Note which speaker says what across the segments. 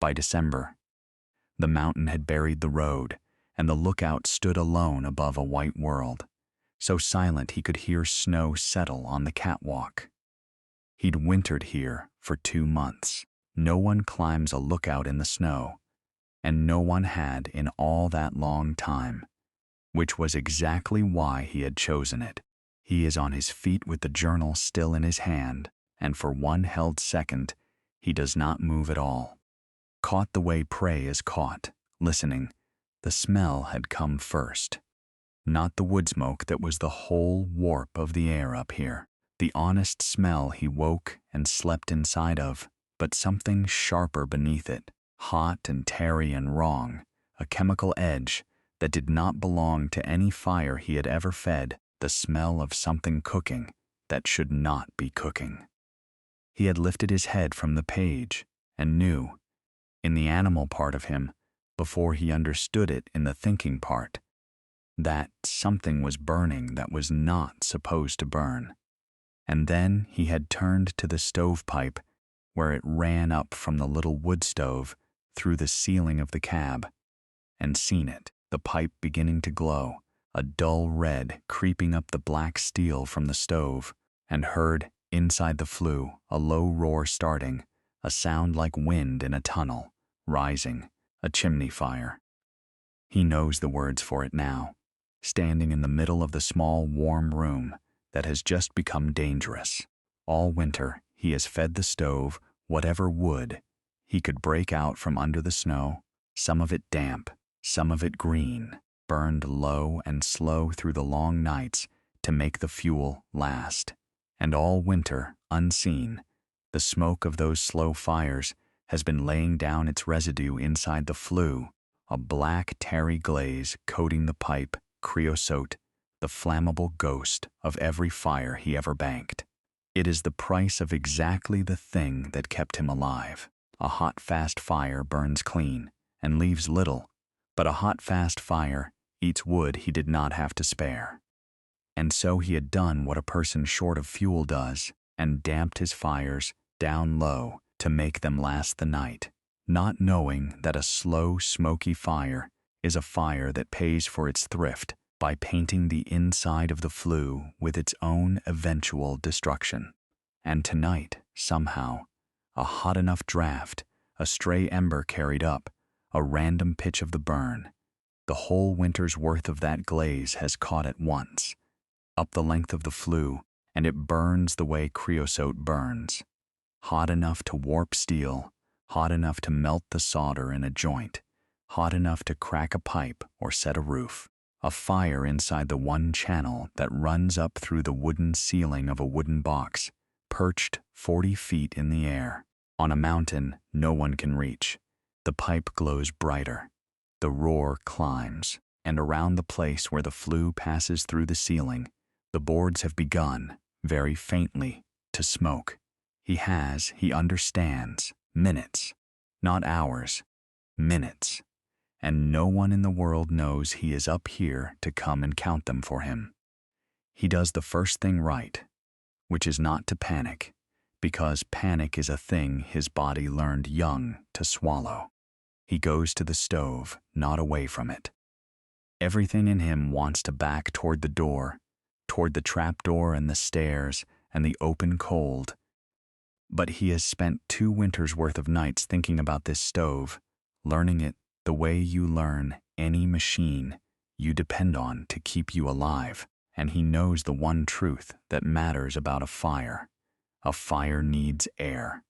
Speaker 1: By December, the mountain had buried the road, and the lookout stood alone above a white world, so silent he could hear snow settle on the catwalk. He'd wintered here for 2 months. No one climbs a lookout in the snow, and no one had in all that long time, which was exactly why he had chosen it. He is on his feet with the journal still in his hand, and for one held second, he does not move at all. Caught the way prey is caught, listening, the smell had come first. Not the wood smoke that was the whole warp of the air up here, the honest smell he woke and slept inside of, but something sharper beneath it, hot and tarry and wrong, a chemical edge that did not belong to any fire he had ever fed, the smell of something cooking that should not be cooking. He had lifted his head from the page and knew, in the animal part of him, before he understood it in the thinking part, that something was burning that was not supposed to burn. And then he had turned to the stovepipe where it ran up from the little wood stove through the ceiling of the cab, and seen it, the pipe beginning to glow, a dull red creeping up the black steel from the stove, and heard, inside the flue, a low roar starting, a sound like wind in a tunnel, rising, a chimney fire. He knows the words for it now, standing in the middle of the small warm room that has just become dangerous. All winter he has fed the stove whatever wood he could break out from under the snow, some of it damp, some of it green, burned low and slow through the long nights to make the fuel last. And all winter, unseen, the smoke of those slow fires has been laying down its residue inside the flue, a black tarry glaze coating the pipe, creosote, the flammable ghost of every fire he ever banked. It is the price of exactly the thing that kept him alive. A hot, fast fire burns clean and leaves little, but a hot, fast fire eats wood he did not have to spare. And so he had done what a person short of fuel does, and damped his fires down low to make them last the night, not knowing that a slow, smoky fire is a fire that pays for its thrift by painting the inside of the flue with its own eventual destruction. And tonight, somehow, a hot enough draft, a stray ember carried up, a random pitch of the burn, the whole winter's worth of that glaze has caught at once, up the length of the flue, and it burns the way creosote burns, hot enough to warp steel, hot enough to melt the solder in a joint, hot enough to crack a pipe or set a roof. A fire inside the one channel that runs up through the wooden ceiling of a wooden box, perched 40 feet in the air, on a mountain no one can reach. The pipe glows brighter. The roar climbs, and around the place where the flue passes through the ceiling, the boards have begun, very faintly, to smoke. He understands, minutes, not hours, minutes. And no one in the world knows he is up here to come and count them for him. He does the first thing right, which is not to panic, because panic is a thing his body learned young to swallow. He goes to the stove, not away from it. Everything in him wants to back toward the door, toward the trapdoor and the stairs and the open cold. But he has spent 2 winters' worth of nights thinking about this stove, learning it the way you learn any machine you depend on to keep you alive, and he knows the one truth that matters about a fire. A fire needs air.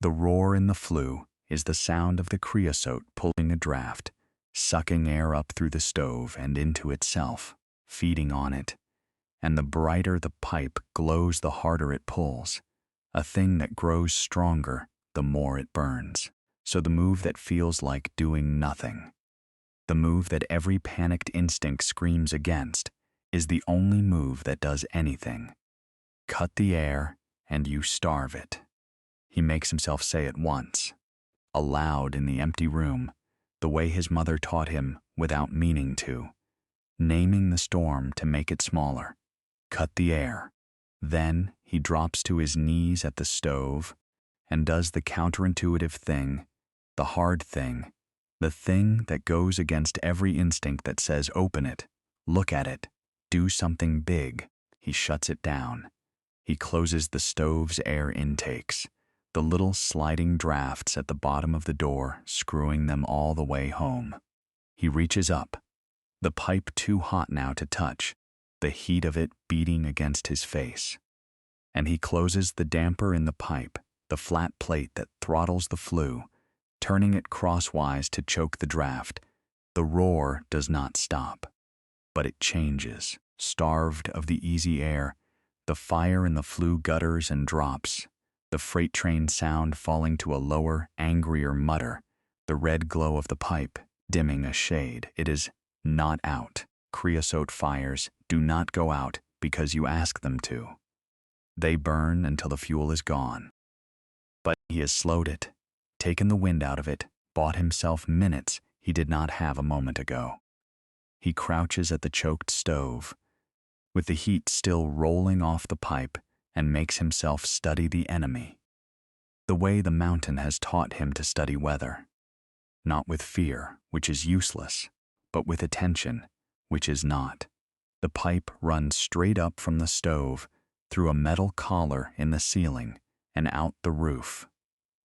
Speaker 1: The roar in the flue is the sound of the creosote pulling a draft, sucking air up through the stove and into itself, feeding on it, and the brighter the pipe glows the harder it pulls, a thing that grows stronger the more it burns. So the move that feels like doing nothing, the move that every panicked instinct screams against, is the only move that does anything. Cut the air, and you starve it. He makes himself say it once, aloud in the empty room, the way his mother taught him without meaning to, naming the storm to make it smaller. Cut the air. Then he drops to his knees at the stove and does the counterintuitive thing the hard thing, the thing that goes against every instinct that says open it, look at it, do something big. He shuts it down. He closes the stove's air intakes, the little sliding drafts at the bottom of the door, screwing them all the way home. He reaches up, the pipe too hot now to touch, the heat of it beating against his face. And he closes the damper in the pipe, the flat plate that throttles the flue, turning it crosswise to choke the draft. The roar does not stop, but it changes, starved of the easy air, the fire in the flue gutters and drops, the freight train sound falling to a lower, angrier mutter, the red glow of the pipe dimming a shade. It is not out. Creosote fires do not go out because you ask them to. They burn until the fuel is gone. But he has slowed it, taken the wind out of it, bought himself minutes he did not have a moment ago. He crouches at the choked stove, with the heat still rolling off the pipe, and makes himself study the enemy, the way the mountain has taught him to study weather. Not with fear, which is useless, but with attention, which is not. The pipe runs straight up from the stove, through a metal collar in the ceiling, and out the roof.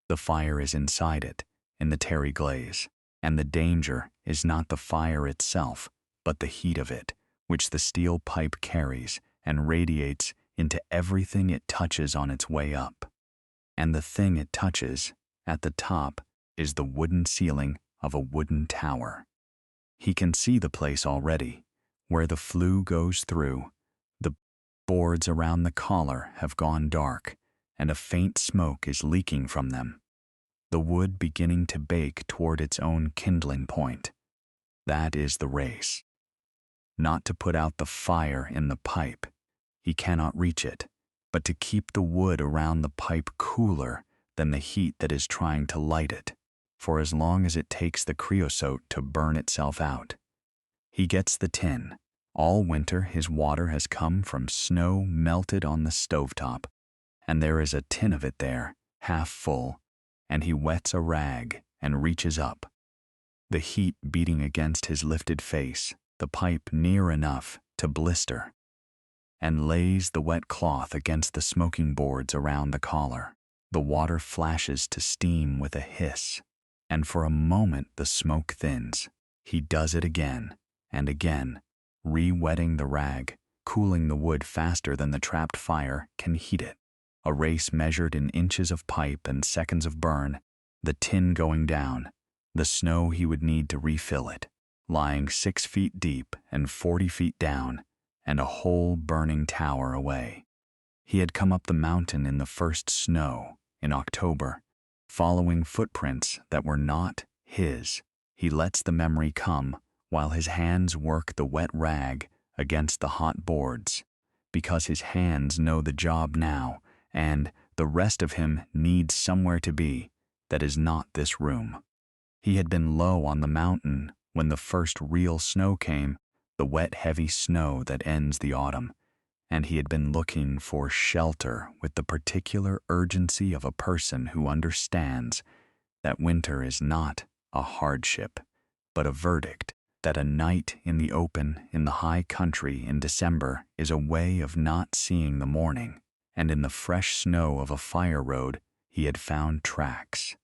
Speaker 1: The fire is inside it, in the terry glaze, and the danger is not the fire itself, but the heat of it, which the steel pipe carries and radiates into everything it touches on its way up. And the thing it touches, at the top, is the wooden ceiling of a wooden tower. He can see the place already, where the flue goes through. The boards around the collar have gone dark, and a faint smoke is leaking from them, the wood beginning to bake toward its own kindling point. That is the race. Not to put out the fire in the pipe, he cannot reach it, but to keep the wood around the pipe cooler than the heat that is trying to light it, for as long as it takes the creosote to burn itself out. He gets the tin. All winter his water has come from snow melted on the stovetop, and there is a tin of it there, half full, and he wets a rag and reaches up, the heat beating against his lifted face, the pipe near enough to blister, and lays the wet cloth against the smoking boards around the collar. The water flashes to steam with a hiss, and for a moment the smoke thins. He does it again and again, re-wetting the rag, cooling the wood faster than the trapped fire can heat it. A race measured in inches of pipe and seconds of burn, the tin going down, the snow he would need to refill it, lying 6 feet deep and 40 feet down, and a whole burning tower away. He had come up the mountain in the first snow, in October, following footprints that were not his. He lets the memory come while his hands work the wet rag against the hot boards, because his hands know the job now, and the rest of him needs somewhere to be that is not this room. He had been low on the mountain when the first real snow came, the wet, heavy snow that ends the autumn, and he had been looking for shelter with the particular urgency of a person who understands that winter is not a hardship, but a verdict, that a night in the open in the high country in December is a way of not seeing the morning, and in the fresh snow of a fire road he had found tracks.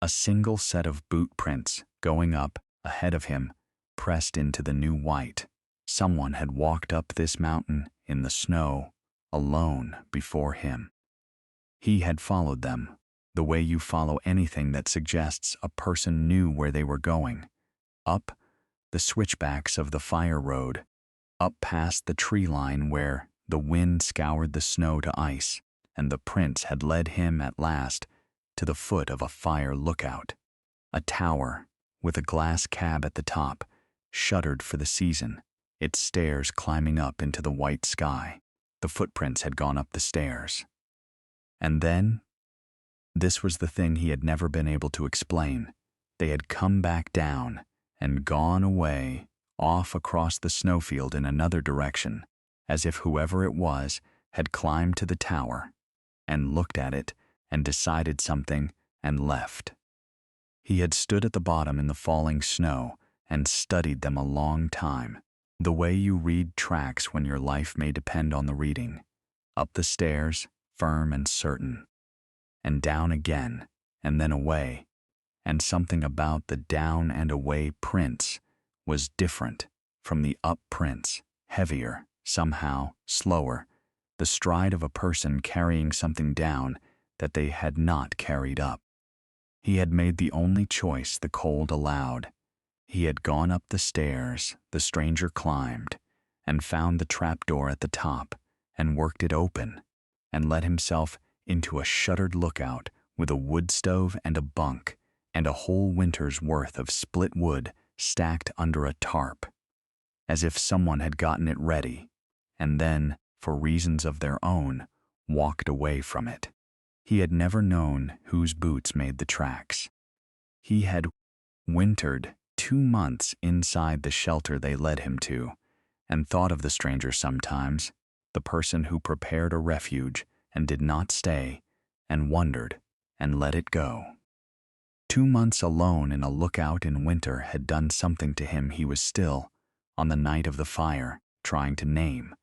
Speaker 1: A single set of boot prints going up ahead of him, pressed into the new white. Someone had walked up this mountain in the snow, alone before him. He had followed them, the way you follow anything that suggests a person knew where they were going, up the switchbacks of the fire road, up past the tree line where the wind scoured the snow to ice, and the prints had led him at last to the foot of a fire lookout, a tower with a glass cab at the top, shuttered for the season, its stairs climbing up into the white sky. The footprints had gone up the stairs. And then, this was the thing he had never been able to explain. They had come back down and gone away, off across the snowfield in another direction, as if whoever it was had climbed to the tower and looked at it and decided something and left. He had stood at the bottom in the falling snow and studied them a long time, the way you read tracks when your life may depend on the reading. Up the stairs, firm and certain, and down again, and then away, and something about the down and away prints was different from the up prints, heavier, somehow, slower, the stride of a person carrying something down that they had not carried up. He had made the only choice the cold allowed. He had gone up the stairs the stranger climbed, and found the trapdoor at the top, and worked it open, and let himself into a shuttered lookout with a wood stove and a bunk, and a whole winter's worth of split wood stacked under a tarp, as if someone had gotten it ready, and then, for reasons of their own, walked away from it. He had never known whose boots made the tracks. He had wintered 2 months inside the shelter they led him to, and thought of the stranger sometimes, the person who prepared a refuge and did not stay, and wondered, and let it go. 2 months alone in a lookout in winter had done something to him he was still, on the night of the fire, trying to name.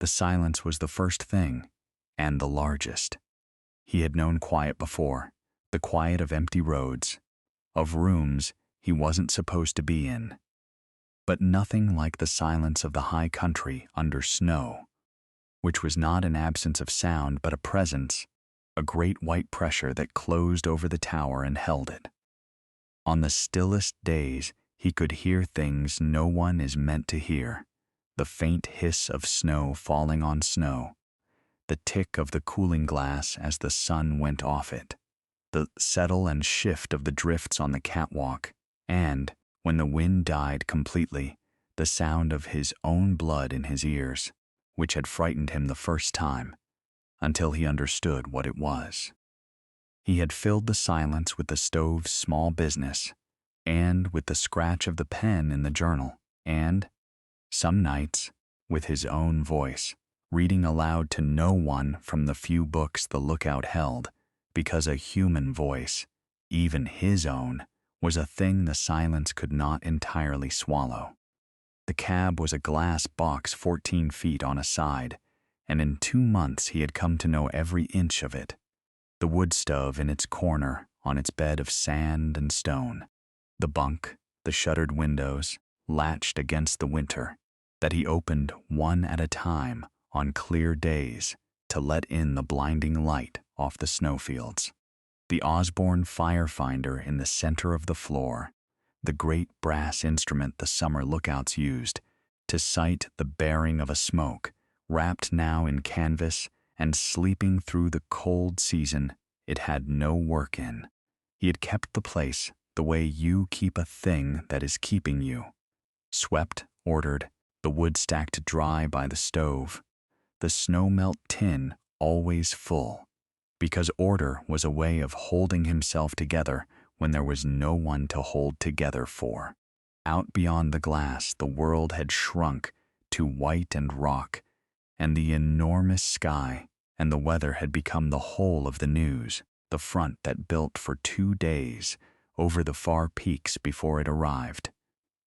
Speaker 1: The silence was the first thing, and the largest. He had known quiet before, the quiet of empty roads, of rooms he wasn't supposed to be in. But nothing like the silence of the high country under snow, which was not an absence of sound but a presence, a great white pressure that closed over the tower and held it. On the stillest days he could hear things no one is meant to hear, the faint hiss of snow falling on snow, the tick of the cooling glass as the sun went off it, the settle and shift of the drifts on the catwalk, and, when the wind died completely, the sound of his own blood in his ears, which had frightened him the first time, until he understood what it was. He had filled the silence with the stove's small business, and with the scratch of the pen in the journal, and, some nights, with his own voice, reading aloud to no one from the few books the lookout held, because a human voice, even his own, was a thing the silence could not entirely swallow. The cab was a glass box 14 feet on a side, and in 2 months he had come to know every inch of it. The wood stove in its corner on its bed of sand and stone, the bunk, the shuttered windows, latched against the winter, that he opened one at a time on clear days to let in the blinding light off the snowfields. The Osborne firefinder in the center of the floor, the great brass instrument the summer lookouts used to sight the bearing of a smoke, wrapped now in canvas and sleeping through the cold season it had no work in. He had kept the place the way you keep a thing that is keeping you. Swept, ordered, the wood stacked dry by the stove, the snow melt tin always full, because order was a way of holding himself together when there was no one to hold together for. Out beyond the glass the world had shrunk to white and rock, and the enormous sky and the weather had become the whole of the news, the front that built for 2 days over the far peaks before it arrived.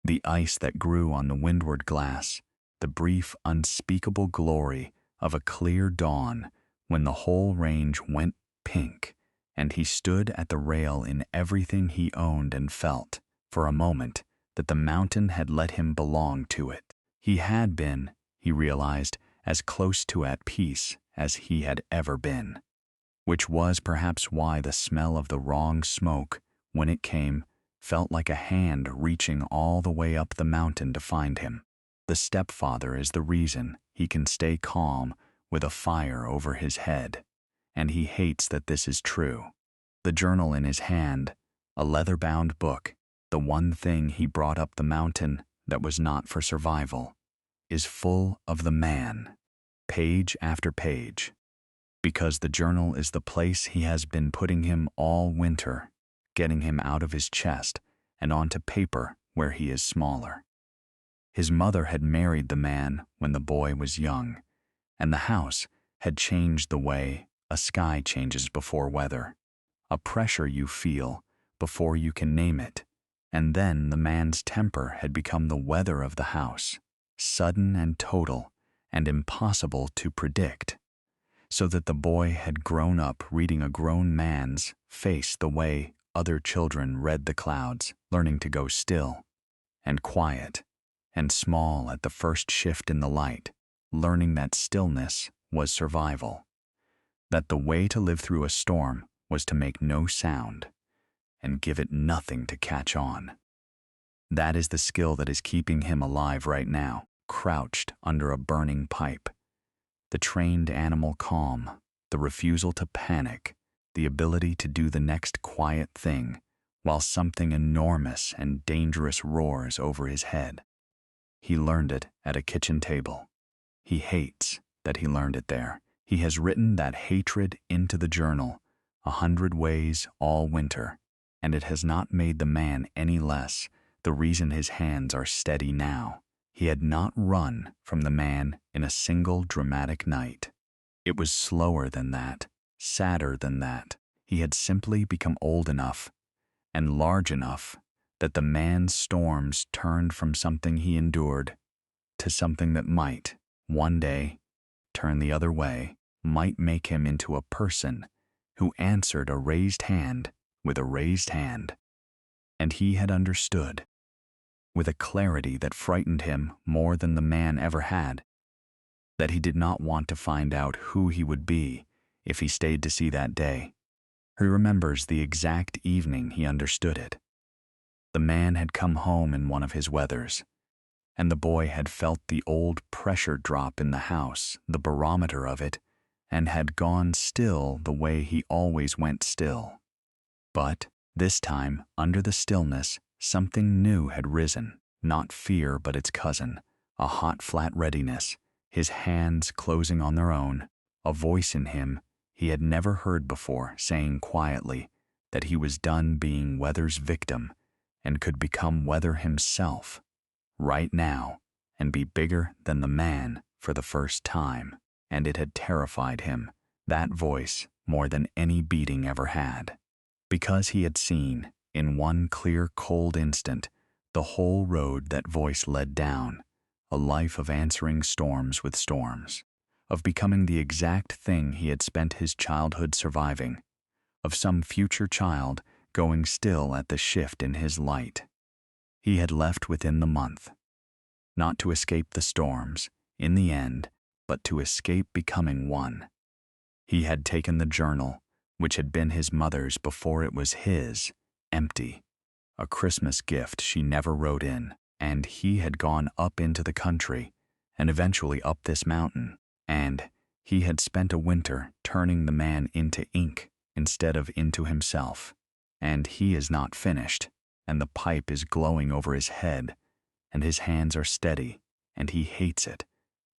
Speaker 1: The ice that grew on the windward glass, the brief unspeakable glory of a clear dawn when the whole range went pink, and he stood at the rail in everything he owned and felt, for a moment, that the mountain had let him belong to it. He had been, he realized, as close to at peace as he had ever been, which was perhaps why the smell of the wrong smoke, when it came, felt like a hand reaching all the way up the mountain to find him. The stepfather is the reason he can stay calm with a fire over his head, and he hates that this is true. The journal in his hand, a leather-bound book, the one thing he brought up the mountain that was not for survival, is full of the man, page after page, because the journal is the place he has been putting him all winter, getting him out of his chest and onto paper where he is smaller. His mother had married the man when the boy was young, and the house had changed the way a sky changes before weather, a pressure you feel before you can name it, and then the man's temper had become the weather of the house, sudden and total and impossible to predict, so that the boy had grown up reading a grown man's face the way other children read the clouds, learning to go still and quiet and small at the first shift in the light, learning that stillness was survival, that the way to live through a storm was to make no sound and give it nothing to catch on. That is the skill that is keeping him alive right now, crouched under a burning pipe. The trained animal calm, the refusal to panic, the ability to do the next quiet thing while something enormous and dangerous roars over his head. He learned it at a kitchen table. He hates that he learned it there. He has written that hatred into the journal 100 ways all winter, and it has not made the man any less the reason his hands are steady now. He had not run from the man in a single dramatic night. It was slower than that, sadder than that. He had simply become old enough and large enough that the man's storms turned from something he endured to something that might, one day, turn the other way, might make him into a person who answered a raised hand with a raised hand. And he had understood, with a clarity that frightened him more than the man ever had, that he did not want to find out who he would be if he stayed to see that day. He remembers the exact evening he understood it. The man had come home in one of his weathers, and the boy had felt the old pressure drop in the house, the barometer of it, and had gone still the way he always went still. But this time, under the stillness, something new had risen, not fear but its cousin, a hot flat readiness, his hands closing on their own, a voice in him he had never heard before saying quietly that he was done being weather's victim and could become weather himself, right now, and be bigger than the man for the first time. And it had terrified him, that voice, more than any beating ever had, because he had seen, in one clear, cold instant, the whole road that voice led down, a life of answering storms with storms, of becoming the exact thing he had spent his childhood surviving, of some future child going still at the shift in his light. He had left within the month, not to escape the storms, in the end, but to escape becoming one. He had taken the journal, which had been his mother's before it was his, empty, a Christmas gift she never wrote in, and he had gone up into the country, and eventually up this mountain, and he had spent a winter turning the man into ink instead of into himself. And he is not finished, and the pipe is glowing over his head, and his hands are steady, and he hates it,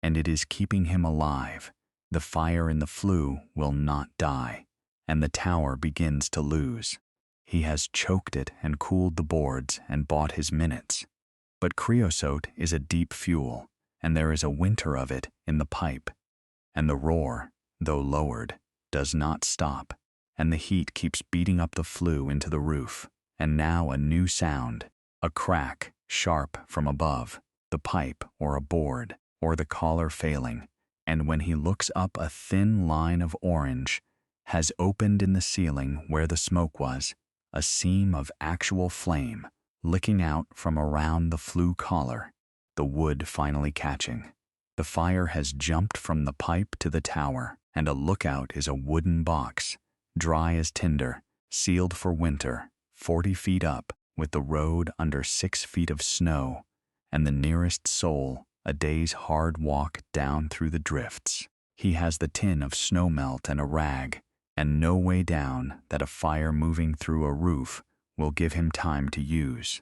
Speaker 1: and it is keeping him alive. The fire in the flue will not die, and the tower begins to lose. He has choked it and cooled the boards and bought his minutes. But creosote is a deep fuel, and there is a winter of it in the pipe, and the roar, though lowered, does not stop, and the heat keeps beating up the flue into the roof. And now a new sound, a crack, sharp from above, the pipe or a board, or the collar failing, and when he looks up, a thin line of orange has opened in the ceiling where the smoke was, a seam of actual flame licking out from around the flue collar, the wood finally catching. The fire has jumped from the pipe to the tower, and a lookout is a wooden box, dry as tinder, sealed for winter, 40 feet up, with the road under 6 feet of snow, and the nearest soul a day's hard walk down through the drifts. He has the tin of snow melt and a rag, and no way down that a fire moving through a roof will give him time to use.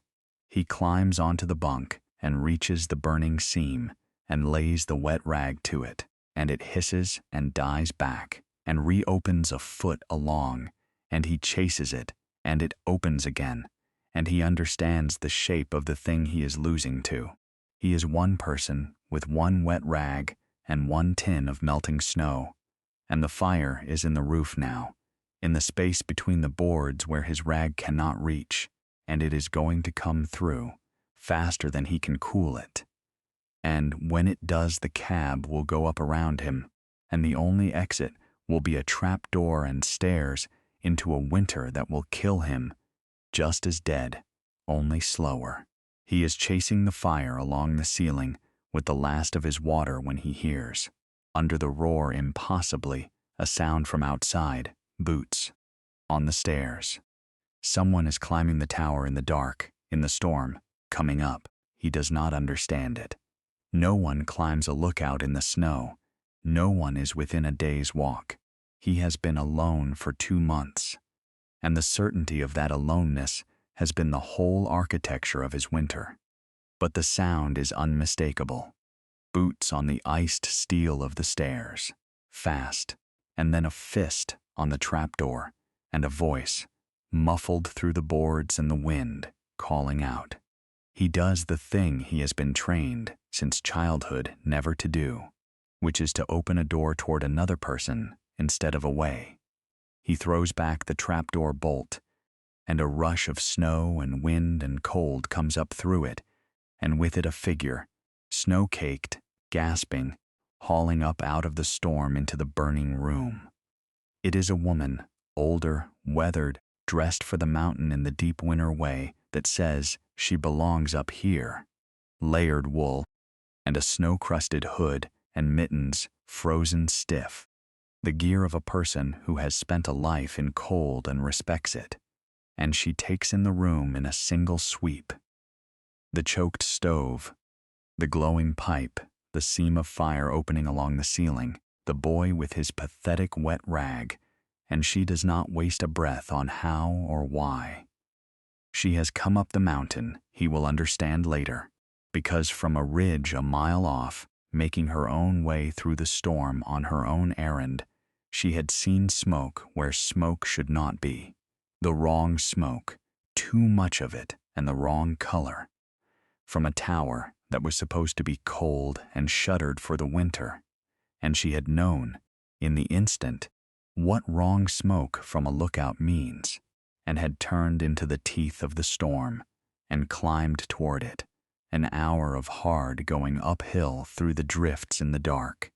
Speaker 1: He climbs onto the bunk and reaches the burning seam and lays the wet rag to it, and it hisses and dies back and reopens a foot along, and he chases it, and it opens again, and he understands the shape of the thing he is losing to. He is one person with one wet rag and one tin of melting snow, and the fire is in the roof now, in the space between the boards where his rag cannot reach, and it is going to come through, faster than he can cool it. And when it does, the cab will go up around him, and the only exit will be a trapdoor and stairs into a winter that will kill him, just as dead, only slower. He is chasing the fire along the ceiling with the last of his water when he hears, under the roar impossibly, a sound from outside, boots, on the stairs. Someone is climbing the tower in the dark, in the storm, coming up. He does not understand it. No one climbs a lookout in the snow. No one is within a day's walk. He has been alone for 2 months, and the certainty of that aloneness has been the whole architecture of his winter. But the sound is unmistakable. Boots on the iced steel of the stairs, fast, and then a fist on the trapdoor, and a voice, muffled through the boards and the wind, calling out. He does the thing he has been trained since childhood never to do, which is to open a door toward another person instead of away. He throws back the trapdoor bolt, and a rush of snow and wind and cold comes up through it, and with it a figure, snow-caked, gasping, hauling up out of the storm into the burning room. It is a woman, older, weathered, dressed for the mountain in the deep winter way that says she belongs up here. Layered wool, and a snow-crusted hood and mittens frozen stiff. The gear of a person who has spent a life in cold and respects it. And she takes in the room in a single sweep. The choked stove, the glowing pipe, the seam of fire opening along the ceiling, the boy with his pathetic wet rag, and she does not waste a breath on how or why. She has come up the mountain, he will understand later, because from a ridge a mile off, making her own way through the storm on her own errand, she had seen smoke where smoke should not be. The wrong smoke, too much of it, and the wrong color. From a tower that was supposed to be cold and shuttered for the winter, and she had known, in the instant, what wrong smoke from a lookout means, and had turned into the teeth of the storm, and climbed toward it, an hour of hard going uphill through the drifts in the dark,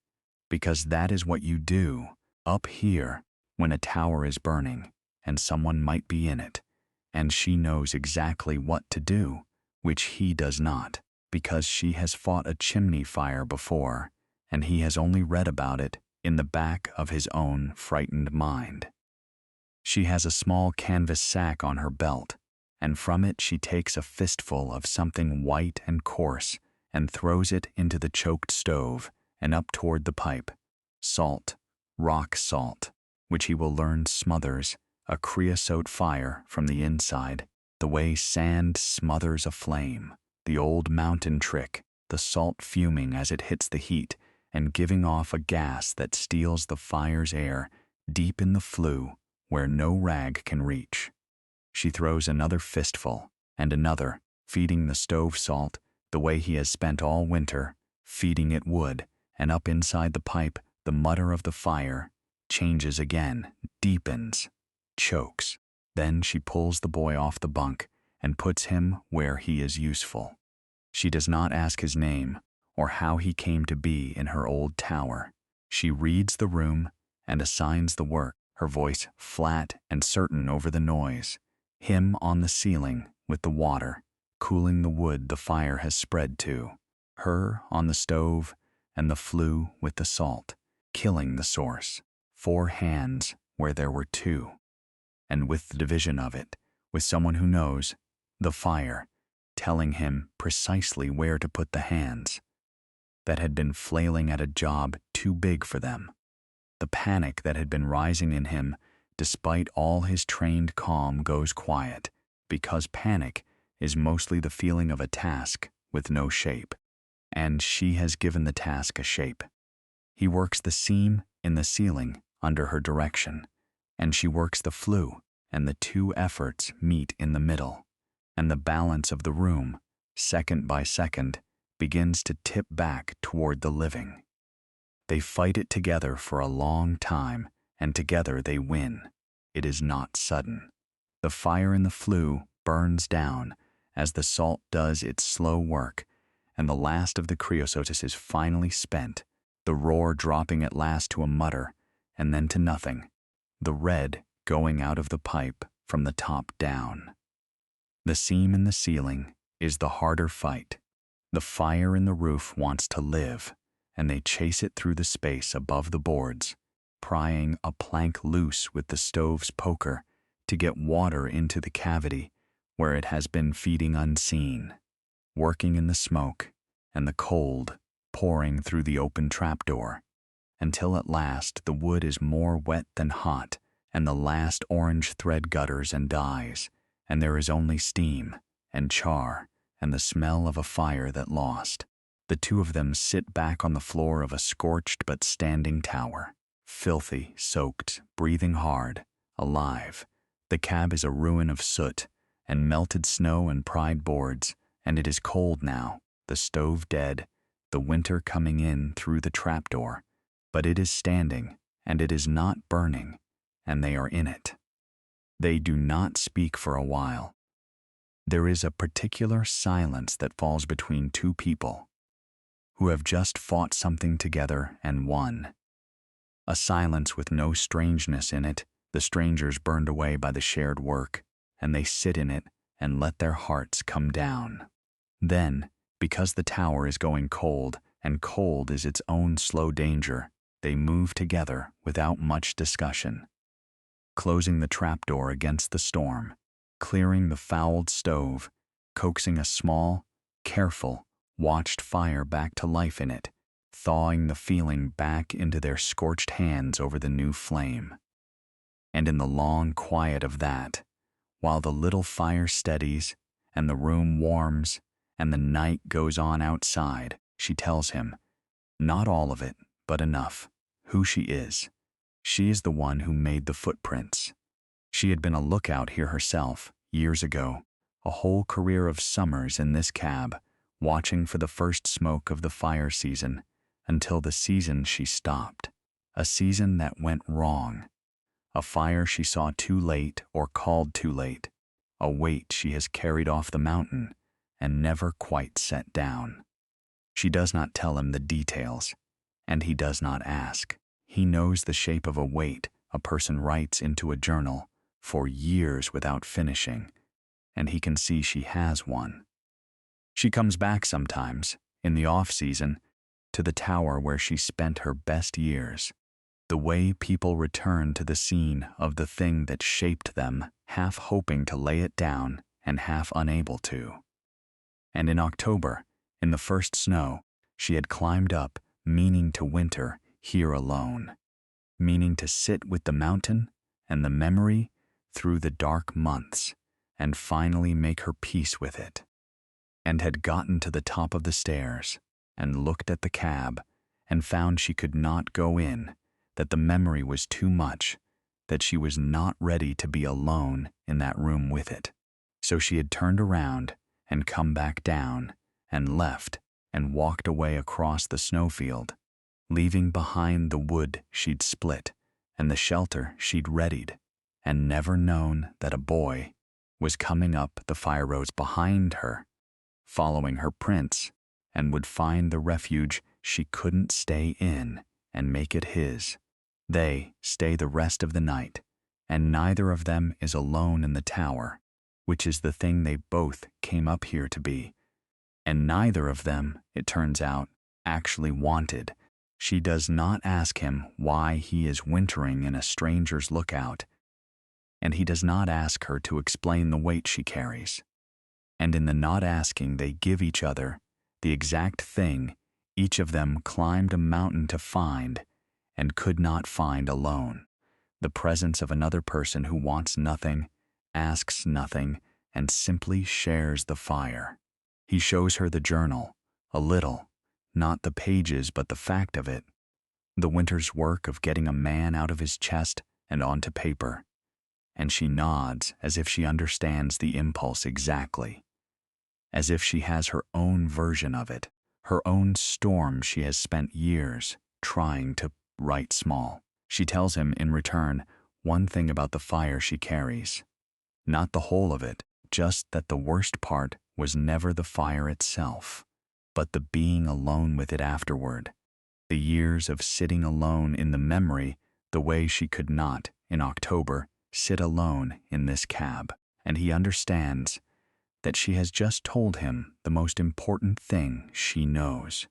Speaker 1: because that is what you do, up here, when a tower is burning, and someone might be in it, and she knows exactly what to do, which he does not, because she has fought a chimney fire before, and he has only read about it in the back of his own frightened mind. She has a small canvas sack on her belt, and from it she takes a fistful of something white and coarse, and throws it into the choked stove and up toward the pipe. Salt, rock salt, which he will learn smothers a creosote fire from the inside, the way sand smothers a flame, the old mountain trick, the salt fuming as it hits the heat and giving off a gas that steals the fire's air deep in the flue where no rag can reach. She throws another fistful and another, feeding the stove salt the way he has spent all winter, feeding it wood, and up inside the pipe the mutter of the fire changes again, deepens, chokes. Then she pulls the boy off the bunk and puts him where he is useful. She does not ask his name or how he came to be in her old tower. She reads the room and assigns the work, her voice flat and certain over the noise. Him on the ceiling with the water, cooling the wood the fire has spread to. Her on the stove and the flue with the salt, killing the source. 4 hands where there were 2. And with the division of it, with someone who knows, the fire, telling him precisely where to put the hands that had been flailing at a job too big for them. The panic that had been rising in him, despite all his trained calm, goes quiet, because panic is mostly the feeling of a task with no shape, and she has given the task a shape. He works the seam in the ceiling under her direction, and she works the flue, and the 2 efforts meet in the middle, and the balance of the room, second by second, begins to tip back toward the living. They fight it together for a long time, and together they win. it is not sudden. The fire in the flue burns down as the salt does its slow work, and the last of the creosote is finally spent, the roar dropping at last to a mutter and then to nothing, the red going out of the pipe from the top down. The seam in the ceiling is the harder fight. The fire in the roof wants to live, and they chase it through the space above the boards, prying a plank loose with the stove's poker to get water into the cavity where it has been feeding unseen, working in the smoke and the cold pouring through the open trapdoor, until at last the wood is more wet than hot, and the last orange thread gutters and dies, and there is only steam and char and the smell of a fire that lost. The two of them sit back on the floor of a scorched but standing tower, filthy, soaked, breathing hard, alive. The cab is a ruin of soot and melted snow and pried boards, and it is cold now, the stove dead, the winter coming in through the trapdoor, but it is standing, and it is not burning, and they are in it. They do not speak for a while. There is a particular silence that falls between two people who have just fought something together and won. A silence with no strangeness in it, the strangers burned away by the shared work, and they sit in it and let their hearts come down. Then, because the tower is going cold, and cold is its own slow danger, they move together without much discussion, closing the trapdoor against the storm, clearing the fouled stove, coaxing a small, careful, watched fire back to life in it, thawing the feeling back into their scorched hands over the new flame. And in the long quiet of that, while the little fire steadies, and the room warms, and the night goes on outside, she tells him, not all of it, but enough, who she is. She is the one who made the footprints. She had been a lookout here herself, years ago, a whole career of summers in this cab, watching for the first smoke of the fire season, until the season she stopped, a season that went wrong, a fire she saw too late or called too late, a weight she has carried off the mountain and never quite set down. She does not tell him the details, and he does not ask. He knows the shape of a weight a person writes into a journal for years without finishing, and he can see she has one. She comes back sometimes, in the off-season, to the tower where she spent her best years, the way people return to the scene of the thing that shaped them, half hoping to lay it down and half unable to. And in October, in the first snow, she had climbed up, meaning to winter here alone, meaning to sit with the mountain and the memory through the dark months and finally make her peace with it, and had gotten to the top of the stairs and looked at the cab and found she could not go in, that the memory was too much, that she was not ready to be alone in that room with it. So she had turned around and come back down and left and walked away across the snowfield, leaving behind the wood she'd split and the shelter she'd readied, and never known that a boy was coming up the fire roads behind her, following her prints, and would find the refuge she couldn't stay in and make it his. They stay the rest of the night, and neither of them is alone in the tower, which is the thing they both came up here to be. And neither of them, it turns out, actually wanted. She does not ask him why he is wintering in a stranger's lookout, and he does not ask her to explain the weight she carries. And in the not asking, they give each other the exact thing each of them climbed a mountain to find and could not find alone, the presence of another person who wants nothing, asks nothing, and simply shares the fire. He shows her the journal, a little, not the pages but the fact of it, the winter's work of getting a man out of his chest and onto paper, and she nods as if she understands the impulse exactly, as if she has her own version of it, her own storm she has spent years trying to write small. She tells him in return one thing about the fire she carries. Not the whole of it, just that the worst part was never the fire itself, but the being alone with it afterward. The years of sitting alone in the memory, the way she could not, in October, sit alone in this cab. And he understands that she has just told him the most important thing she knows,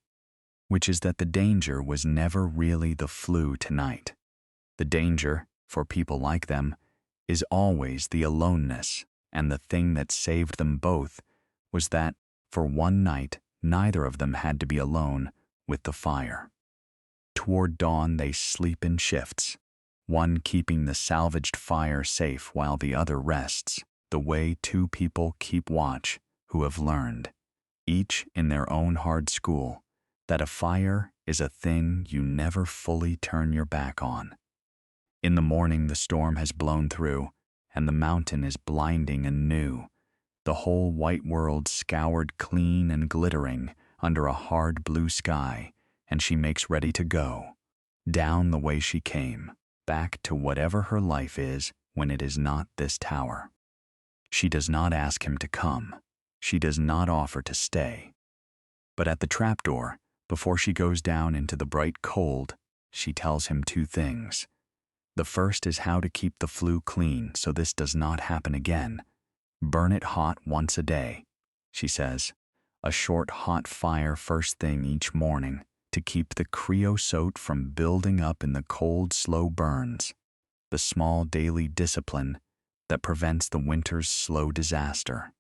Speaker 1: which is that the danger was never really the flu tonight. The danger, for people like them, is always the aloneness, and the thing that saved them both was that, for one night, neither of them had to be alone with the fire. Toward dawn they sleep in shifts, one keeping the salvaged fire safe while the other rests, the way two people keep watch who have learned, each in their own hard school, that a fire is a thing you never fully turn your back on. In the morning the storm has blown through, and the mountain is blinding and new, the whole white world scoured clean and glittering under a hard blue sky, and she makes ready to go, down the way she came, back to whatever her life is when it is not this tower. She does not ask him to come. She does not offer to stay. But at the trapdoor, before she goes down into the bright cold, she tells him two things. The first is how to keep the flue clean so this does not happen again. Burn it hot once a day, she says. A short hot fire first thing each morning to keep the creosote from building up in the cold, slow burns. The small daily discipline that prevents the winter's slow disaster.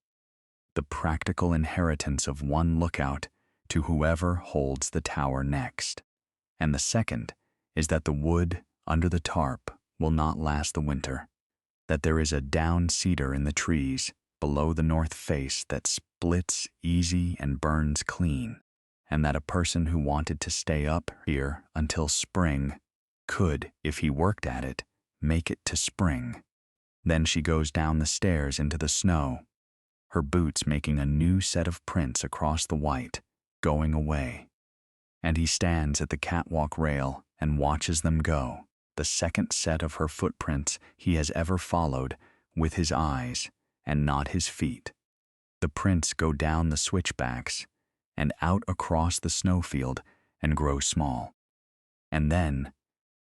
Speaker 1: The practical inheritance of one lookout to whoever holds the tower next. And the second is that the wood under the tarp will not last the winter, that there is a down cedar in the trees below the north face that splits easy and burns clean, and that a person who wanted to stay up here until spring could, if he worked at it, make it to spring. Then she goes down the stairs into the snow, her boots making a new set of prints across the white, going away. And he stands at the catwalk rail and watches them go, the second set of her footprints he has ever followed, with his eyes and not his feet. The prints go down the switchbacks and out across the snowfield and grow small. And then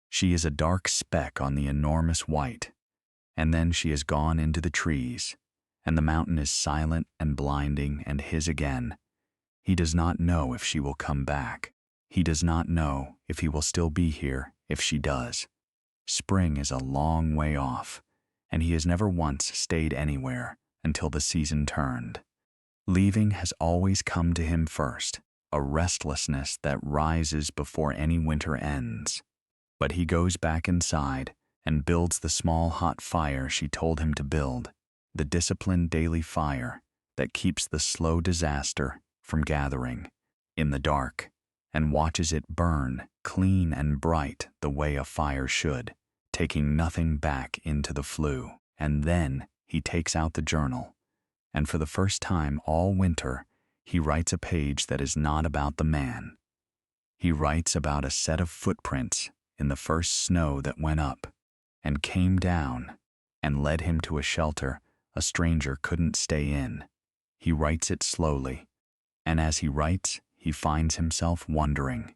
Speaker 1: she is a dark speck on the enormous white. And then she has gone into the trees, and the mountain is silent and blinding and his again. He does not know if she will come back. He does not know if he will still be here if she does. Spring is a long way off, and he has never once stayed anywhere until the season turned. Leaving has always come to him first, a restlessness that rises before any winter ends. But he goes back inside and builds the small hot fire she told him to build, the disciplined daily fire that keeps the slow disaster from gathering in the dark, and watches it burn clean and bright the way a fire should, taking nothing back into the flue. And then he takes out the journal, and for the first time all winter he writes a page that is not about the man. He writes about a set of footprints in the first snow that went up and came down and led him to a shelter a stranger couldn't stay in. He writes it slowly, and as he writes, he finds himself wondering,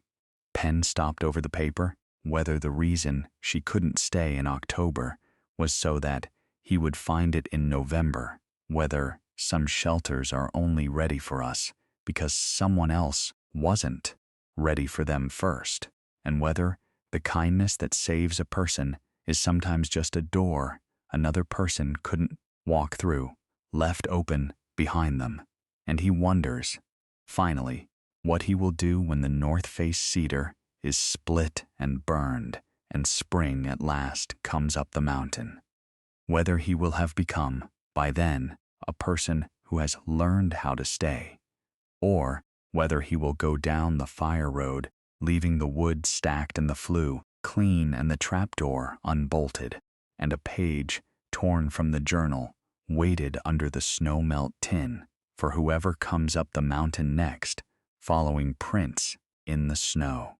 Speaker 1: pen stopped over the paper, whether the reason she couldn't stay in October was so that he would find it in November, whether some shelters are only ready for us because someone else wasn't ready for them first, and whether the kindness that saves a person is sometimes just a door another person couldn't walk through, left open behind them. And he wonders, finally, what he will do when the north face cedar is split and burned and spring at last comes up the mountain. Whether he will have become, by then, a person who has learned how to stay, or whether he will go down the fire road, leaving the wood stacked in the flue clean and the trapdoor unbolted, and a page torn from the journal weighted under the snow-melt tin for whoever comes up the mountain next, following prints in the snow.